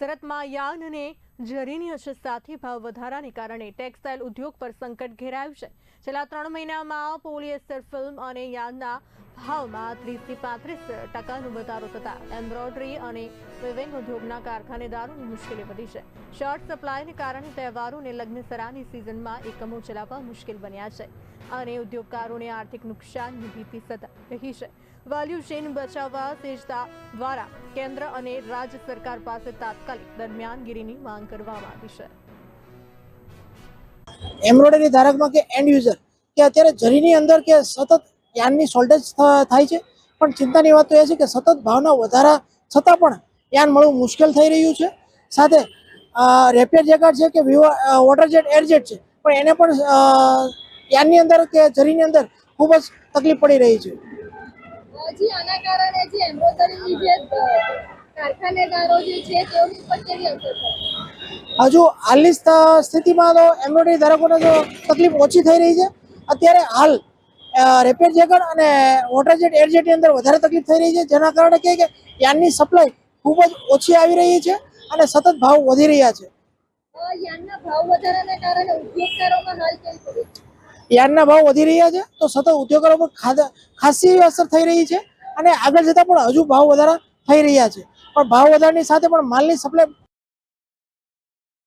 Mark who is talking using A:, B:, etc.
A: સુરતમાં યાર્ન અને જરીની અછત સાથે ભાવ વધારાને કારણે ટેક્સટાઇલ ઉદ્યોગ પર સંકટ ઘેરાયું છે। છેલ્લા 3 મહિનામાં પોલિએસ્ટર ફિલ્મ અને યાર્નના ભાવમાં 30 થી 35% વધારો થતા એમ્બ્રોઇડરી અને વિવિંગ ઉદ્યોગના કારખાનેદારોની મુશ્કેલી વધી છે। શોર્ટ સપ્લાયને કારણે તહેવારો અને લગ્નસરાની સિઝનમાં એકમો ચલાવવા મુશ્કેલ બન્યા છે અને ઉદ્યોગકારોને આર્થિક નુકસાનની ભીતિ સતાઈ રહી છે। વેલ્યુ ચેઇન બચાવવા સેજતા દ્વારા કેન્દ્ર અને રાજ્ય સરકાર પાસે તાત્કાલિક દરમિયાનગીરીની માંગ કરવામાં આવી છે।
B: એમ્બ્રોઇડરી ધારકમાં કે એન્ડ યુઝર કે અત્યારે જરીની અંદર કે સતત યાનની શોર્ટેજ થાય છે, પણ ચિંતાની વાત તો એ છે કે સતત ભાવના વધારા છતાં પણ યાન મળવું મુશ્કેલ થઈ રહ્યું છે। સાથે રેપિયર જેકાર્ડ છે કે વોટર જેટ એરજેટ છે, પણ એને પણ યાનની અંદર કે જરીની અંદર ખૂબ જ તકલીફ પડી રહી છે।
C: જી આના કારણે જે એમ્બ્રોઇડરી જે કારખાનેદારો જે છે તેઓની પર કેવી અસર થાય?
B: હજુ હાલની સ્થિતિમાં તો એમ્બ્રોઇડરી ધારકોને તો તકલીફ ઓછી થઈ રહી છે। અત્યારે હાલ રેપિયર જેકર અને વોટર જેટ એરજેટની અંદર વધારે તકલીફ થઈ રહી છે, જેના કારણે કે યાનની સપ્લાય ખૂબ જ ઓછી આવી રહી છે અને સતત ભાવ વધી રહ્યા છે।
C: યાનના ભાવ વધારાના કારણે ઉદ્યોગકારોમાં હાલ કેવી પડી?
B: યાનના ભાવ વધી રહ્યા છે તો સતત ઉદ્યોગકારો પર ખાસી અસર થઈ રહી છે અને આગળ જતાં પણ હજુ ભાવ વધારા થઈ રહ્યા છે, પણ ભાવ વધારાની સાથે પણ માલની સપ્લાય